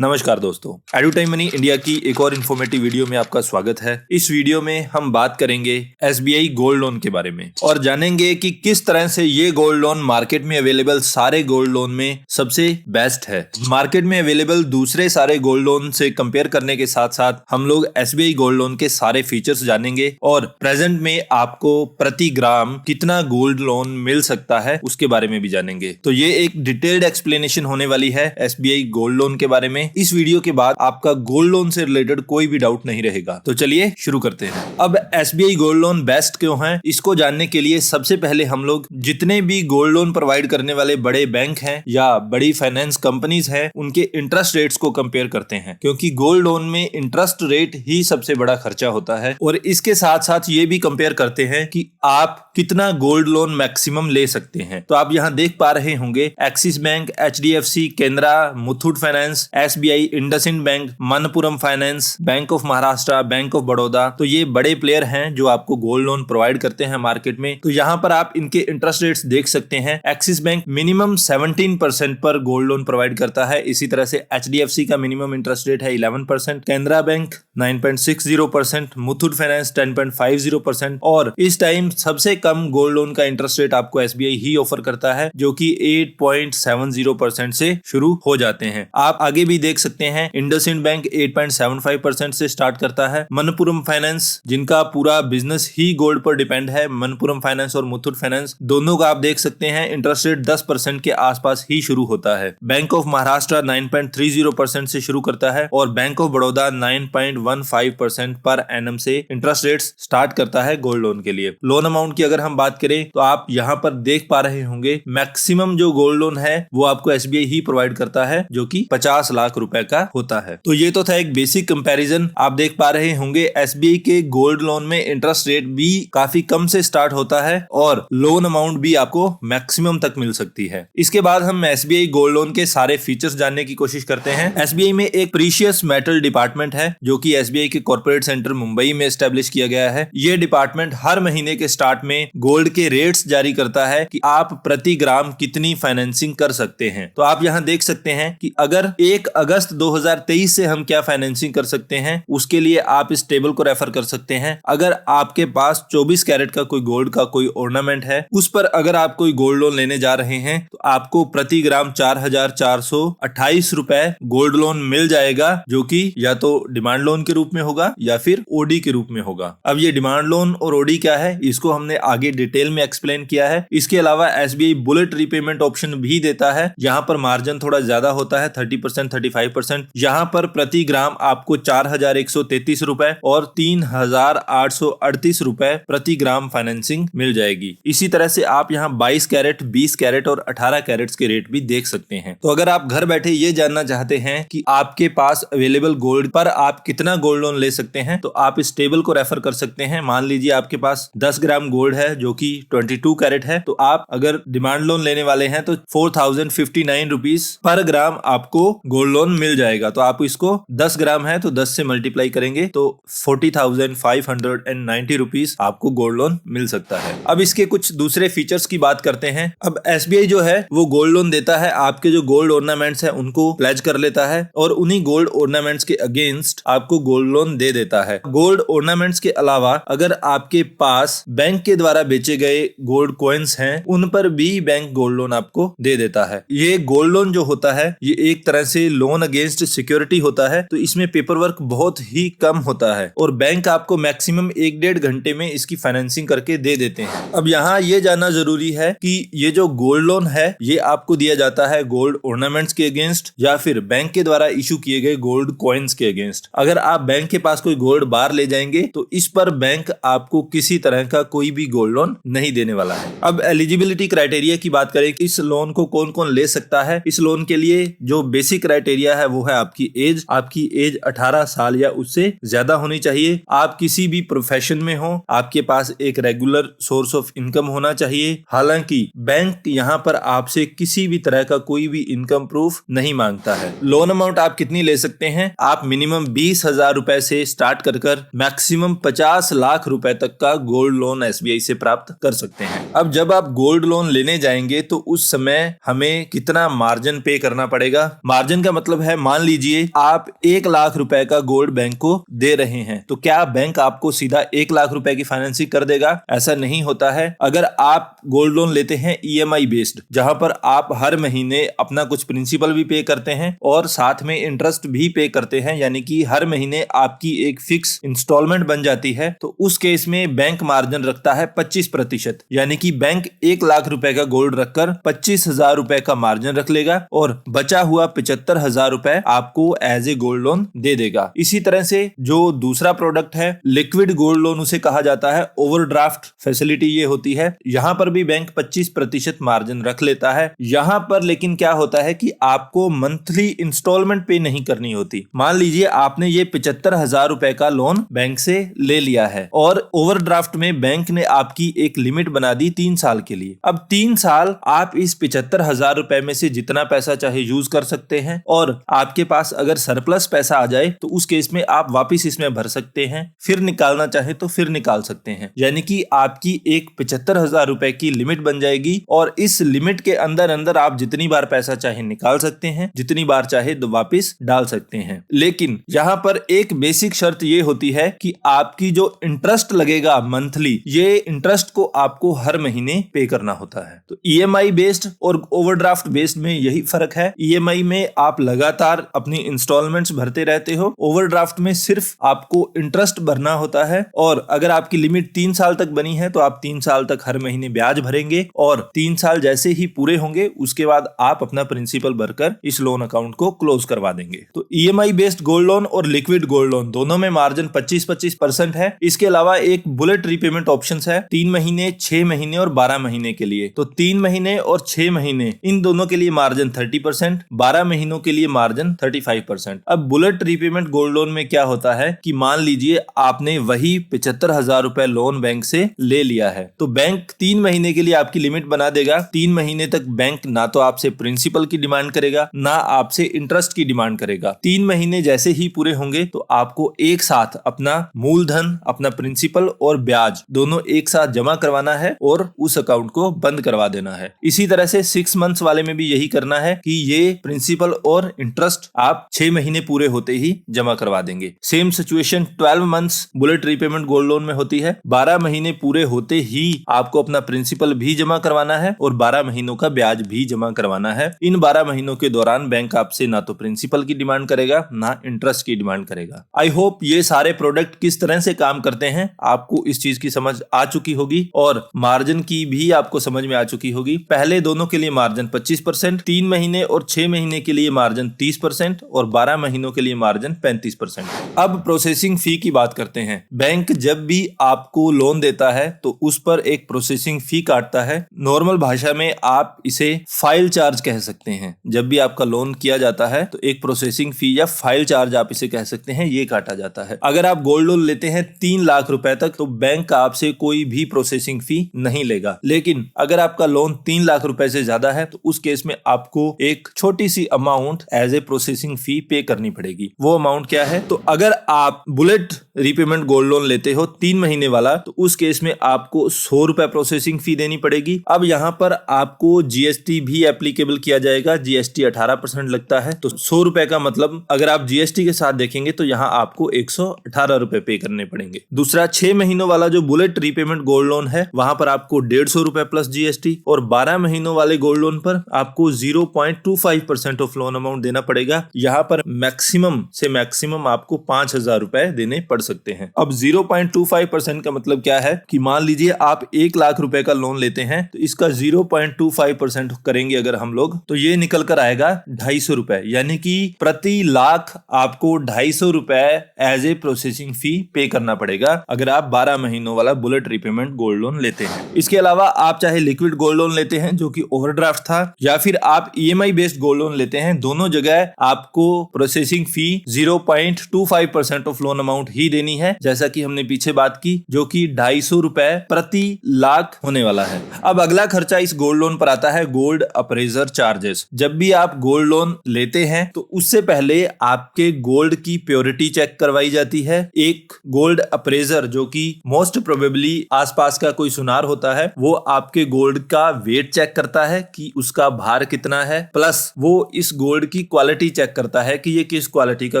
नमस्कार दोस्तों, एडुटाइम money India की एक और इन्फॉर्मेटिव वीडियो में आपका स्वागत है। इस वीडियो में हम बात करेंगे एसबीआई गोल्ड लोन के बारे में और जानेंगे कि किस तरह से ये गोल्ड लोन मार्केट में अवेलेबल सारे गोल्ड लोन में सबसे बेस्ट है। मार्केट में अवेलेबल दूसरे सारे गोल्ड लोन से कंपेयर करने के साथ साथ हम लोग एसबीआई गोल्ड लोन के सारे फीचर्स जानेंगे और प्रेजेंट में आपको प्रति ग्राम कितना गोल्ड लोन मिल सकता है उसके बारे में भी जानेंगे। तो ये एक डिटेल्ड एक्सप्लेनेशन होने वाली है एसबीआई गोल्ड लोन के बारे में। इस वीडियो के बाद आपका गोल्ड लोन से रिलेटेड कोई भी डाउट नहीं रहेगा। तो चलिए शुरू करते हैं। अब एसबीआई गोल्ड लोन बेस्ट क्यों है, इसको जानने के लिए सबसे पहले हम लोग जितने भी गोल्ड लोन प्रोवाइड करने वाले बड़े बैंक हैं या बड़ी फाइनेंस कंपनीज हैं, उनके इंटरेस्ट रेट्स को कंपेयर करते हैं, क्योंकि गोल्ड लोन में इंटरेस्ट रेट ही सबसे बड़ा खर्चा होता है। और इसके साथ साथ ये भी कंपेयर करते हैं कि आप कितना गोल्ड लोन मैक्सिमम ले सकते हैं। तो आप यहाँ देख पा रहे होंगे axis bank, HDFC, Canara, Muthoot finance, SBI, IndusInd bank, Manappuram finance, bank of Maharashtra, bank of Baroda. तो ये बड़े प्लेयर हैं जो आपको गोल्ड लोन प्रोवाइड करते हैं मार्केट में। तो यहाँ पर आप इनके इंटरेस्ट रेट्स देख सकते हैं। एक्सिस बैंक मिनिमम 17% पर गोल्ड लोन प्रोवाइड करता है। इसी तरह से एचडीएफसी का मिनिमम इंटरेस्ट रेट है 11%, केनरा बैंक 9.60%, मुथूट फाइनेंस 10.50% और इस टाइम सबसे कम गोल्ड लोन का इंटरेस्ट रेट आपको एसबीआई ही ऑफर करता है, जो कि 8.70% से शुरू हो जाते हैं। आप आगे भी देख सकते हैं इंडसइंड बैंक 8.75% से स्टार्ट करता है। मनपुरम फाइनेंस, जिनका पूरा बिजनेस ही गोल्ड पर डिपेंड है, मनपुरम फाइनेंस और मुथूट फाइनेंस दोनों का आप देख सकते हैं इंटरेस्ट रेट 10% के आसपास ही शुरू होता है। बैंक ऑफ महाराष्ट्र 9.30% से शुरू करता है और bank of Baroda 9.15% per annum से इंटरेस्ट रेट्स स्टार्ट करता है गोल्ड लोन के लिए। लोन अमाउंट की अगर हम बात करें तो आप यहाँ पर देख पा रहे होंगे मैक्सिमम जो गोल्ड लोन है वो आपको एसबीआई ही प्रोवाइड करता है, जो कि 50 लाख रुपए का होता है। तो ये तो था एक बेसिक कंपैरिजन। आप देख पा रहे होंगे एसबीआई के गोल्ड लोन में इंटरेस्ट रेट भी काफी कम से स्टार्ट होता है और लोन अमाउंट भी आपको मैक्सिमम तक मिल सकती है। इसके बाद हम एसबीआई गोल्ड लोन के सारे फीचर्स जानने की कोशिश करते हैं। एसबीआई में एक प्रीशियस मेटल डिपार्टमेंट है, जो कि एसबीआई के कॉर्पोरेट सेंटर मुंबई में एस्टेब्लिश किया गया है। ये डिपार्टमेंट हर महीने के स्टार्ट में गोल्ड के रेट्स जारी करता है कि आप प्रति ग्राम कितनी फाइनेंसिंग कर सकते हैं। तो आप यहाँ देख सकते हैं कि अगर 1 अगस्त 2023 से हम क्या फाइनेंसिंग कर सकते हैं, उसके लिए आप इस टेबल को रेफर कर सकते हैं। अगर आपके पास 24 कैरेट का कोई गोल्ड का कोई ऑर्नामेंट है, उस पर अगर आप कोई गोल्ड लोन लेने जा रहे हैं तो आपको प्रति ग्राम 4,428 रुपए गोल्ड लोन मिल जाएगा, जो कि या तो डिमांड लोन के रूप में होगा या फिर ओडी के रूप में होगा। अब ये डिमांड लोन और ओडी क्या है, इसको हमने आगे डिटेल में एक्सप्लेन किया है। इसके अलावा एसबीआई बुलेट रीपेमेंट ऑप्शन भी देता है। यहाँ पर मार्जिन थोड़ा ज्यादा होता है, 30%, 35%। यहाँ पर प्रति ग्राम आपको 4,133 रुपए और 3,838 रुपए प्रति ग्राम फाइनेंसिंग मिल जाएगी। इसी तरह से आप यहाँ 22 कैरेट, 20 कैरेट और 18 कैरेट्स के रेट भी देख सकते हैं। तो अगर आप घर बैठे ये जानना चाहते हैं कि आपके पास अवेलेबल गोल्ड पर आप कितना गोल्ड लोन ले सकते हैं, तो आप इस टेबल को रेफर कर सकते हैं। मान लीजिए आपके पास 10 ग्राम गोल्ड है, जो कि 22 कैरेट है, तो आप अगर डिमांड लोन लेने वाले हैं तो 4,059 रुपीज पर ग्राम आपको गोल्ड लोन मिल जाएगा। तो आप इसको 10 ग्राम है तो 10 से मल्टीप्लाई करेंगे तो 40,590 रुपीज आपको गोल्ड लोन मिल सकता है। अब इसके कुछ दूसरे फीचर्स की बात करते हैं। अब एसबीआई जो है वो गोल्ड लोन देता है, आपके जो गोल्ड ऑर्नामेंट्स है उनको प्लेज कर लेता है और उन्हीं गोल्ड ऑर्नामेंट्स के अगेंस्ट आपको गोल्ड लोन दे देता है। गोल्ड ऑर्नामेंट्स के अलावा अगर आपके पास बैंक के द्वारा बेचे गए गोल्ड कॉइन्स हैं, उन पर भी बैंक गोल्ड लोन आपको दे देता है। ये गोल्ड लोन जो होता है ये एक तरह से लोन अगेंस्ट सिक्योरिटी होता है, तो इसमें पेपर वर्क बहुत ही कम होता है और बैंक आपको मैक्सिमम 1-1.5 घंटे में इसकी फाइनेंसिंग करके दे देते हैं। अब यहाँ ये जानना जरूरी है कि ये जो गोल्ड लोन है ये आपको दिया जाता है गोल्ड ऑर्नामेंट्स के अगेंस्ट या फिर बैंक के द्वारा इशू किए गए गोल्ड कॉइन्स के अगेंस्ट। अगर आप बैंक के पास कोई गोल्ड बार ले जाएंगे तो इस पर बैंक आपको किसी तरह का कोई भी गोल्ड लोन नहीं देने वाला है। अब एलिजिबिलिटी क्राइटेरिया की बात करें कि इस लोन को कौन कौन ले सकता है। इस लोन के लिए जो बेसिक क्राइटेरिया है वो है आपकी एज। आपकी एज 18 साल या उससे ज्यादा होनी चाहिए। आप किसी भी प्रोफेशन में हो, आपके पास एक रेगुलर सोर्स ऑफ इनकम होना चाहिए। हालांकि बैंक यहाँ पर आपसे किसी भी तरह का कोई भी इनकम प्रूफ नहीं मांगता है। लोन अमाउंट आप कितनी ले सकते हैं, आप मिनिमम 20,000 रुपए से स्टार्ट कर मैक्सिमम 50 लाख रुपए तक का गोल्ड लोन एसबीआई से प्राप्त कर सकते हैं। अब जब आप गोल्ड लोन लेने जाएंगे तो उस समय हमें कितना मार्जिन पे करना पड़ेगा। मार्जिन का मतलब मतलब है, मान लीजिए आप 1 लाख रुपए का गोल्ड बैंक को दे रहे हैं, तो क्या बैंक आपको सीधा 1 लाख रुपए की फाइनेंसिंग कर देगा? ऐसा नहीं होता है। अगर आप गोल्ड लोन लेते हैं EMI बेस्ड, जहां पर आप हर महीने अपना कुछ प्रिंसिपल भी पे करते हैं और साथ में इंटरेस्ट भी पे करते हैं, यानी कि हर महीने आपकी एक फिक्स इंस्टॉलमेंट बन जाती है, तो उस केस में बैंक मार्जिन रखता है 25%। यानी कि बैंक 1 लाख रुपए का गोल्ड रखकर 25,000 रुपए का मार्जिन रख लेगा और बचा हुआ 75,000 रुपए आपको एज ए गोल्ड लोन दे देगा। इसी तरह से जो दूसरा प्रोडक्ट है लिक्विड गोल्ड लोन उसे कहा जाता है, ओवरड्राफ्ट फैसिलिटी ये होती है। यहां पर भी बैंक 25% मार्जिन रख लेता है। यहां पर लेकिन क्या होता है कि आपको मंथली इंस्टॉलमेंट पे नहीं करनी होती। मान लीजिए आपने ये 75,000 रुपए का लोन बैंक से ले लिया है और ओवरड्राफ्ट में बैंक ने आपकी एक लिमिट बना दी 3 साल के लिए। अब 3 साल आप इस 75,000 रुपए में से जितना पैसा चाहे यूज कर सकते हैं और आपके पास अगर सरप्लस पैसा आ जाए तो उस केस में आप वापिस इसमें भर सकते हैं, फिर निकालना चाहे तो फिर निकाल सकते हैं। यानी कि आपकी एक 75,000 रुपए की लिमिट बन जाएगी और इस लिमिट के अंदर अंदर आप जितनी बार पैसा चाहे निकाल सकते हैं, जितनी बार चाहे तो वापिस डाल सकते हैं। लेकिन यहाँ पर एक बेसिक शर्त ये होती है कि आपकी जो इंटरेस्ट लगेगा मंथली, ये इंटरेस्ट को आपको हर महीने पे करना होता है। तो EMI बेस्ड और ओवरड्राफ्ट बेस्ड में यही फर्क है। EMI में आप लगातार अपनी इंस्टॉलमेंट्स भरते रहते हो, ओवरड्राफ्ट में सिर्फ आपको इंटरेस्ट भरना होता है और अगर आपकी लिमिट 3 साल तक बनी है तो आप 3 साल तक हर महीने ब्याज भरेंगे और 3 साल जैसे ही पूरे होंगे उसके बाद आप अपना प्रिंसिपल भरकर इस लोन अकाउंट को क्लोज करवा देंगे। तो EMI बेस्ड गोल्ड लोन और लिक्विड गोल्ड लोन दोनों में मार्जिन 25% है। इसके अलावा एक बुलेट रीपेमेंट ऑप्शंस है 3 महीने, 6 महीने और 12 महीने के लिए। तो 3 महीने और 6 महीने इन दोनों के लिए मार्जिन 30%, 12 महीनों के लिए मार्जिन 35%। अब बुलेट रीपेमेंट गोल्ड लोन में क्या होता है कि मान लीजिए आपने वही 75,000 रुपए लोन बैंक से ले लिया है, तो बैंक 3 महीने के लिए आपकी लिमिट बना देगा। 3 महीने तक बैंक ना तो आपसे प्रिंसिपल की डिमांड करेगा ना आपसे इंटरेस्ट की डिमांड करेगा। 3 महीने जैसे ही पूरे होंगे तो आपको एक साथ अपना मूलधन, अपना प्रिंसिपल और ब्याज दोनों एक साथ जमा करवाना है और उस अकाउंट को बंद करवा देना है। इसी तरह से 6 मंथ्स वाले में भी यही करना है कि ये प्रिंसिपल और इंटरेस्ट आप 6 महीने पूरे होते ही जमा करवा देंगे। Same situation 12 months bullet repayment gold loan में होती है। 12 महीने पूरे होते ही आपको अपना प्रिंसिपल भी जमा करवाना है और 12 महीनों का ब्याज भी जमा करवाना है। इन 12 महीनों के दौरान बैंक आपसे ना तो प्रिंसिपल की डिमांड करेगा ना इंटरेस्ट की डिमांड करेगा। आई होप ये सारे प्रोडक्ट किस तरह से काम करते हैं आपको इस चीज की समझ आ चुकी होगी और मार्जिन की भी आपको समझ में आ चुकी होगी। पहले दोनों के लिए मार्जिन 25%, 3 महीने और 6 महीने के लिए मार्जिन 30% और 12 महीनों के लिए मार्जिन 35%। अब प्रोसेसिंग फी की बात करते हैं। बैंक जब भी आपको लोन देता है तो उस पर एक प्रोसेसिंग फी काटता है। नॉर्मल भाषा में आप इसे फाइल चार्ज कह सकते हैं। जब भी आपका लोन किया जाता है तो एक प्रोसेसिंग फी या फाइल चार्ज आप इसे कह सकते हैं, ये काटा जाता है। अगर आप गोल्ड लोन लेते हैं 3 लाख रुपए तक तो बैंक आपसे कोई भी प्रोसेसिंग फी नहीं लेगा। लेकिन अगर आपका लोन 3 लाख रुपए से ज्यादा है तो उस केस में आपको एक छोटी सी amount as a processing fee pay करनी पड़ेगी। वो अमाउंट क्या है? तो अगर आप बुलेट रीपेमेंट गोल्ड लोन लेते हो 3 महीने वाला तो उस केस में आपको 100 रुपए प्रोसेसिंग फी देनी पड़ेगी। अब यहाँ पर आपको GST भी एप्लीकेबल किया जाएगा। GST 18% लगता है, तो 100 रुपए का मतलब अगर आप GST के साथ देखेंगे तो यहाँ आपको 118 रुपए पे करने पड़ेंगे। दूसरा 6 महीनों वाला जो बुलेट रीपेमेंट गोल्ड लोन है वहां पर आपको 150 रुपए प्लस GST और 12 महीनों वाले गोल्ड लोन पर आपको 0.25% ऑफ लोन अमाउंट देना पड़ेगा। यहाँ पर मैक्सिमम से मैक्सिमम आपको 5,000 रुपए देने पड़ सकते हैं। अब 0.25% का मतलब क्या है कि मान लीजिए आप 1 लाख रुपए का लोन लेते हैं तो इसका 0.25% करेंगे अगर हम लोग तो ये निकल कर आएगा 250 रुपए, यानी कि प्रति लाख आपको 250 रुपए एज ए प्रोसेसिंग फी पे करना पड़ेगा अगर आप 12 महीनों वाला बुलेट रीपेमेंट गोल्ड लोन लेते हैं। इसके अलावा आप चाहे लिक्विड गोल्ड लोन लेते हैं जो कि ओवरड्राफ्ट था या फिर आप EMI बेस्ड गोल्ड लोन लेते हैं, दोनों जगह आपको processing fee 0.25% of loan amount ही देनी है, जैसा कि हमने पीछे बात की, जो कि 250 रुपए प्रति लाख होने वाला है। अब अगला खर्चा इस गोल्ड लोन पर आता है गोल्ड अप्रेजर चार्जेस। जब भी आप गोल्ड लोन लेते हैं तो उससे पहले आपके गोल्ड की प्योरिटी चेक करवाई जाती है। एक गोल्ड अप्रेजर जो कि मोस्ट प्रोबेबली आसपास का कोई सुनार होता है वो आपके गोल्ड का वेट चेक करता है कि उसका भार कितना है, प्लस वो इस गोल्ड की क्वालिटी चेक करता है कि ये किस क्वालिटी का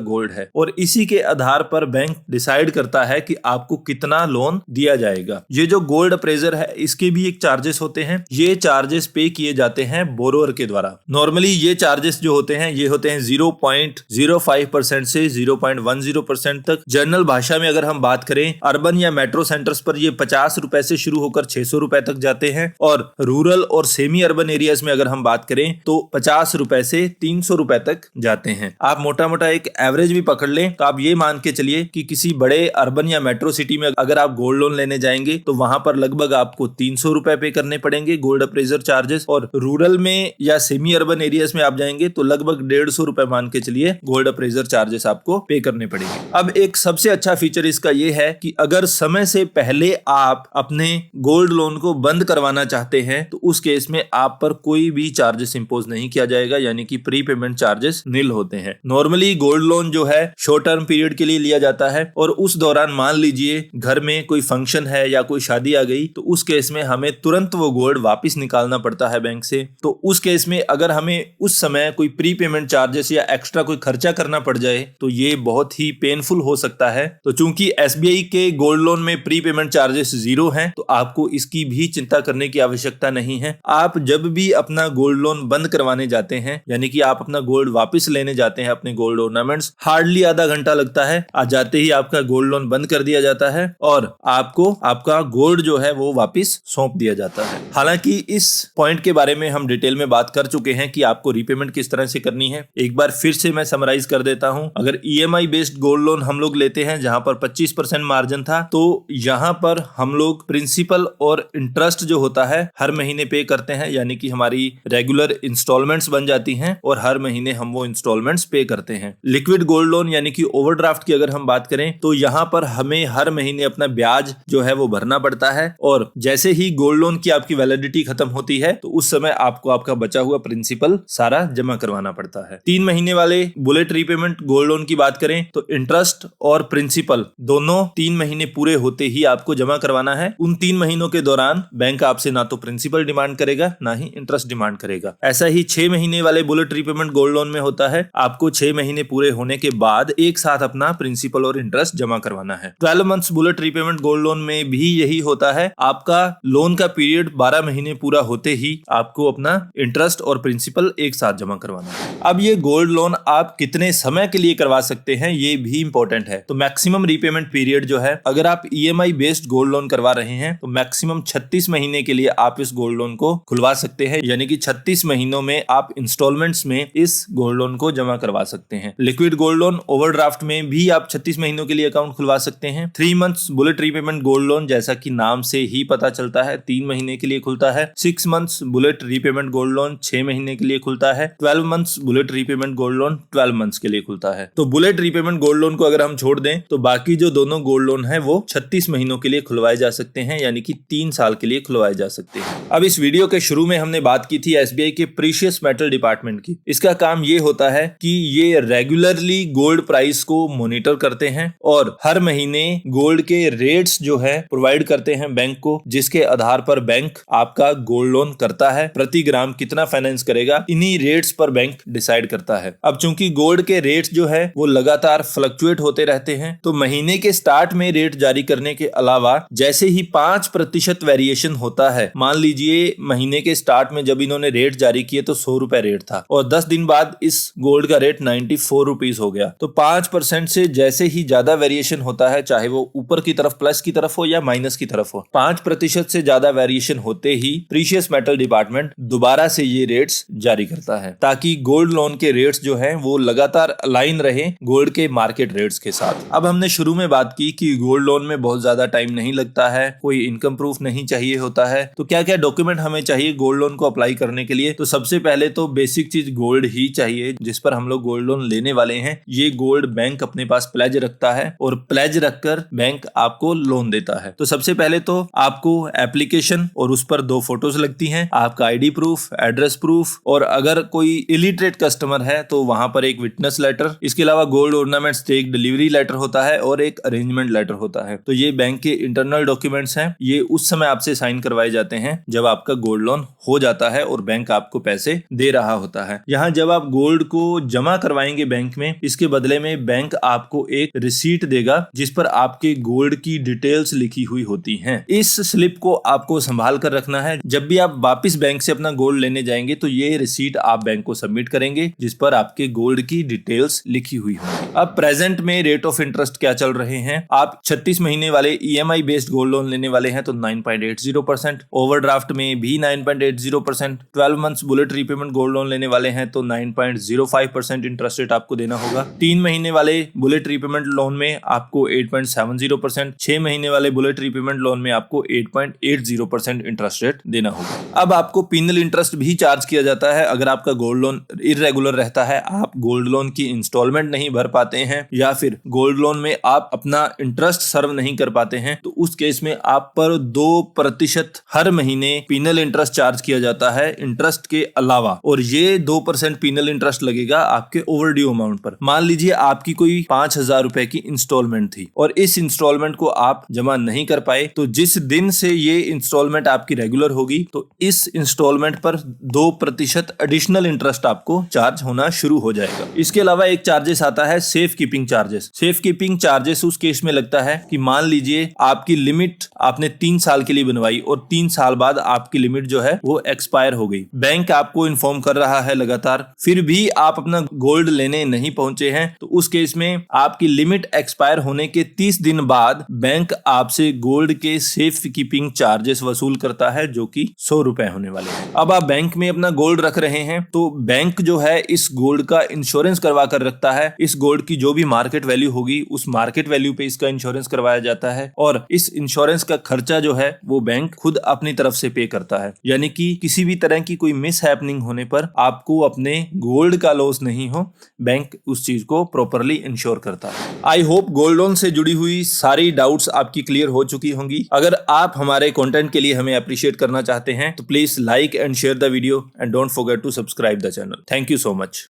गोल्ड है, और इसी के आधार पर बैंक डिसाइड करता है कि आपको कितना लोन दिया जाएगा। ये जो गोल्ड अप्रेजर है इसके भी एक चार्जेस होते हैं। ये चार्जेस पे किए जाते हैं बोरोअर के द्वारा। नॉर्मली ये चार्जेस जो होते हैं ये होते हैं 0.05% से 0.10% तक। जनरल भाषा में अगर हम बात करें, अर्बन या मेट्रो सेंटर्स पर ये 50 रुपए से शुरू होकर 600 रुपए तक जाते हैं, और रूरल और सेमी अर्बन एरियाज में अगर हम बात करें तो 50 रुपए से 300 रुपए तक जाते हैं। आप मोटा मोटा एक एवरेज भी पकड़ लें तो आप ये मान के चलिए कि किसी बड़े अर्बन या मेट्रो सिटी में अगर आप गोल्ड लोन लेने जाएंगे तो वहां पर लगभग आपको 300 रुपए पे करने पड़ेंगे गोल्ड अप्रेजर चार्जेस, और रूरल में या सेमी अर्बन एरियाज में आप जाएंगे तो लगभग 150 रुपए मान के चलिए गोल्ड अप्रेजर चार्जेस आपको पे करने पड़ेंगे। अब एक सबसे अच्छा फीचर इसका ये है कि अगर समय से पहले आप अपने गोल्ड लोन को बंद करवाना चाहते हैं तो उस केस में आप पर कोई भी चार्जेस इंपोज नहीं किया जाएगा, यानी कि प्री पेमेंट चार्जेस नील होते हैं। नॉर्मली गोल्ड लोन जो है शॉर्ट टर्म पीरियड के लिए लिया जाता है, और उस दौरान मान लीजिए घर में कोई फंक्शन है या कोई शादी आ गई तो उस केस में हमें तुरंत वो गोल्ड वापस निकालना पड़ता है बैंक से। तो उस केस में अगर हमें उस समय कोई प्री पेमेंट चार्जेस या एक्स्ट्रा कोई खर्चा करना पड़ जाए तो ये बहुत ही पेनफुल हो सकता है। तो चूंकि एसबीआई के गोल्ड लोन में प्री पेमेंट चार्जेस 0 हैं तो आपको इसकी भी चिंता करने की आवश्यकता नहीं है। आप जब भी अपना गोल्ड लोन बंद करवाने जाते हैं, यानी कि आप अपना गोल्ड वापस लेने जाते हैं, अपने गोल्ड ऑर्नामेंट्स, हार्डली आधा घंटा लगता है, आज जाते ही आपका गोल्ड लोन बंद कर दिया जाता है और आपको आपका गोल्ड जो है वो वापस सौंप दिया जाता है। हालांकि इस पॉइंट के बारे में हम डिटेल में बात कर चुके हैं कि आपको रीपेमेंट किस तरह से करनी है। एक बार फिर से मैं समराइज कर देता हूं। अगर ईएमआई बेस्ड गोल्ड लोन हम लोग लेते हैं जहां पर 25% मार्जिन था, तो यहां पर हम लोग प्रिंसिपल और इंटरेस्ट जो होता है हर महीने पे करते हैं, यानी कि हमारी रेगुलर इंस्टॉलमेंट्स बन जाती हैं और हर महीने हम वो इंस्टॉलमेंट्स पे करते हैं। लिक्विड गोल्ड लोन यानी कि ओवरड्राफ्ट की अगर हम बात करें तो यहां पर हमें हर महीने अपना ब्याज जो है वो भरना पड़ता है, और जैसे ही गोल्ड लोन की आपकी वैलिडिटी खत्म होती है तो उस समय आपको आपका बचा हुआ प्रिंसिपल सारा जमा करवाना पड़ता है। 3 महीने वाले बुलेट रीपेमेंट गोल्ड लोन की बात करें तो इंटरेस्ट और प्रिंसिपल दोनों 3 महीने पूरे होते ही आपको जमा करवाना है। उन 3 महीनों के दौरान बैंक आपसे ना तो प्रिंसिपल डिमांड करेगा ना ही इंटरेस्ट डिमांड करेगा। ऐसा ही 6 महीने वाले बुलेट रीपेमेंट गोल्ड लोन में होता है, आपको 6 महीने पूरे होने के बाद एक साथ अपना प्रिंसिपल और इंटरेस्ट जमा करवाना है। 12 months bullet repayment gold loan में भी यही होता है। आपका लोन का पीरियड 12 महीने पूरा होते ही आपको अपना इंटरेस्ट और प्रिंसिपल एक साथ जमा करवाना है। अब ये गोल्ड लोन आप कितने समय के लिए करवा सकते हैं ये भी इंपॉर्टेंट है। तो मैक्सिमम रीपेमेंट पीरियड जो है, अगर आप ईएमआई बेस्ड गोल्ड लोन करवा रहे हैं तो मैक्सिमम 36 महीने के लिए आप इस गोल्ड लोन को खुलवा सकते हैं, यानी कि 36 महीनों में आप इंस्टॉलमेंट्स में इस गोल्ड लोन को जमा करवा सकते हैं। लिक्विड गोल्ड लोन ओवरड्राफ्ट में भी आप 36 महीनों के लिए अकाउंट खुलवा सकते हैं। 3 months bullet repayment gold loan जैसा कि नाम से ही पता चलता है 3 महीने के लिए खुलता है। 6 months bullet repayment gold loan 6 महीने के लिए खुलता है। 12 months bullet repayment gold loan 12 months के लिए खुलता है। तो बुलेट रीपेमेंट गोल्ड लोन को अगर हम छोड़ दें तो बाकी जो दोनों गोल्ड लोन है वो 36 महीनों के लिए खुलवाए जा सकते हैं, यानी कि 3 साल के लिए खुलवाए जा सकते हैं। अब इस वीडियो के शुरू में हमने बात की थी एसबीआई के प्रीशियस मेटल डिपार्टमेंट की। इसका काम ये होता है कि ये रेगुलरली गोल्ड प्राइस को मॉनिटर करते हैं और हर महीने गोल्ड के रेट्स जो है प्रोवाइड करते हैं बैंक को, जिसके आधार पर बैंक आपका गोल्ड लोन करता है। प्रति ग्राम कितना फाइनेंस करेगा इन्हीं रेट्स पर बैंक डिसाइड करता है। अब चूंकि गोल्ड के रेट्स जो है वो लगातार फ्लक्चुएट होते रहते हैं, तो महीने के स्टार्ट में रेट जारी करने के अलावा जैसे ही 5% वेरिएशन होता है, मान लीजिए महीने के स्टार्ट में जब इन्होंने रेट जारी किए तो 100 रुपए रेट था और 10 दिन बाद इस गोल्ड का रेट 94 रुपीज हो गया, तो 5% से जैसे ही ज्यादा वेरिएशन होता है, चाहे वो ऊपर की तरफ प्लस की तरफ हो या माइनस की तरफ हो, 5% से ज्यादा वेरिएशन होते ही प्रीशियस मेटल डिपार्टमेंट दोबारा से ये रेट्स जारी करता है, ताकि गोल्ड लोन के रेट्स जो है वो लगातार अलाइन रहे गोल्ड के मार्केट रेट्स के साथ। अब हमने शुरू में बात की कि गोल्ड लोन में बहुत ज्यादा टाइम नहीं लगता है, कोई इनकम प्रूफ नहीं चाहिए होता है, तो क्या क्या डॉक्यूमेंट हमें चाहिए गोल्ड लोन को अप्लाई करने के लिए। तो सबसे पहले तो बेसिक चीज गोल्ड ही चाहिए जिस पर हम लोग गोल्ड लोन लेने वाले हैं। ये गोल्ड बैंक अपने पास प्लेज रखता है और प्लेज रखकर बैंक आपको लोन देता है। तो सबसे पहले तो आपको एप्लीकेशन और उस पर 2 फोटोज लगती हैं, आपका आईडी प्रूफ, एड्रेस प्रूफ, और अगर कोई इलिटरेट कस्टमर है तो वहां पर एक विटनेस लेटर। इसके अलावा गोल्ड ऑर्नामेंट्स से एक डिलीवरी लेटर होता है और एक अरेंजमेंट लेटर होता है। तो ये बैंक के इंटरनल डॉक्यूमेंट्स हैं, ये उस समय आपसे साइन करवाए जाते हैं जब आपका गोल्ड लोन हो जाता है और बैंक आपको पैसे दे रहा होता है। यहाँ जब आप गोल्ड को जमा करवाएंगे बैंक में, इसके बदले में बैंक आपको एक रिसीट देगा जिस पर आपके गोल्ड की डिटेल्स लिखी हुई होती हैं। इस स्लिप को आपको संभाल कर रखना है। जब भी आप वापस बैंक से अपना गोल्ड लेने जाएंगे तो ये रिसीट आप बैंक को सबमिट करेंगे जिस पर आपके गोल्ड की डिटेल्स लिखी हुई होंगी। अब प्रेजेंट में रेट ऑफ इंटरेस्ट क्या चल रहे हैं? आप 36 महीने वाले EMI बेस्ड गोल्ड लोन लेने वाले हैं तो 9.80%, ओवरड्राफ्ट में भी 9.80%, 12 months bullet repayment gold loan लेने वाले हैं तो 9.05% इंटरेस्ट रेट आपको देना होगा। 3 महीने वाले बुलेट रीपेमेंट लोन में आपको 8.70%, 6 महीने वाले बुलेट रीपेमेंट लोन में आपको 8.80% इंटरेस्ट रेट देना होगा। अब आपको पिनल इंटरेस्ट भी चार्ज किया जाता है अगर आपका गोल्ड लोन इर्रेगुलर रहता है, आप गोल्ड लोन की इंस्टॉलमेंट नहीं भर पाते हैं या फिर गोल्ड लोन में आप अपना इंटरेस्ट सर्व नहीं कर पाते हैं, तो उस केस में आप पर 2% हर महीने पिनल इंटरेस्ट चार्ज किया जाता है इंटरेस्ट के अलावा, और ये 2% पिनल इंटरेस्ट लगेगा आपके ओवरड्यू अमाउंट पर। मान लीजिए आपकी कोई 5,000 रुपए की इंस्टॉलमेंट थी और इस इंस्टॉलमेंट को आप जमा नहीं कर पाए, तो जिस दिन से ये इंस्टॉलमेंट आपकी रेगुलर होगी तो इस इंस्टॉलमेंट पर 2% एडिशनल इंटरेस्ट आपको चार्ज होना शुरू हो जाएगा। इसके अलावा एक चार्जेस आता है safe keeping charges. Safe keeping charges उस केस में लगता है कि मान लीजिए आपकी लिमिट आपने 3 साल के लिए बनवाई और 3 साल बाद आपकी लिमिट जो है वो एक्सपायर हो गई। बैंक आपको इन्फॉर्म कर रहा है लगातार, फिर भी आप अपना गोल्ड लेने नहीं पहुंचे हैं, तो उस केस में आपकी लिमिट एक्सपायर होने के 30 दिन बाद बैंक आपसे गोल्ड के सेफ कीपिंग चार्जेस वसूल करता है जो कि 100 रुपए होने वाले हैं। अब आप बैंक में अपना गोल्ड रख रहे हैं तो बैंक जो है इस गोल्ड का इंश्योरेंस करवा कर रखता है। इस गोल्ड की जो भी मार्केट वैल्यू होगी उस मार्केट वैल्यू पे इसका इंश्योरेंस करवाया जाता है और इस इंश्योरेंस का खर्चा जो है वो बैंक खुद अपनी तरफ से पे करता है, यानी कि किसी भी तरह की कोई मिस हैपनिंग होने पर आपको अपने गोल्ड का लॉस नहीं हो, बैंक उस चीज को प्रॉपरली इंश्योर करता है। आई होप गोल्ड लोन से जुड़ी हुई सारी डाउट्स आपकी क्लियर हो चुकी होंगी। अगर आप हमारे कंटेंट के लिए हमें अप्रिशिएट करना चाहते हैं तो please like and share the video and don't forget to subscribe the channel. Thank you so much.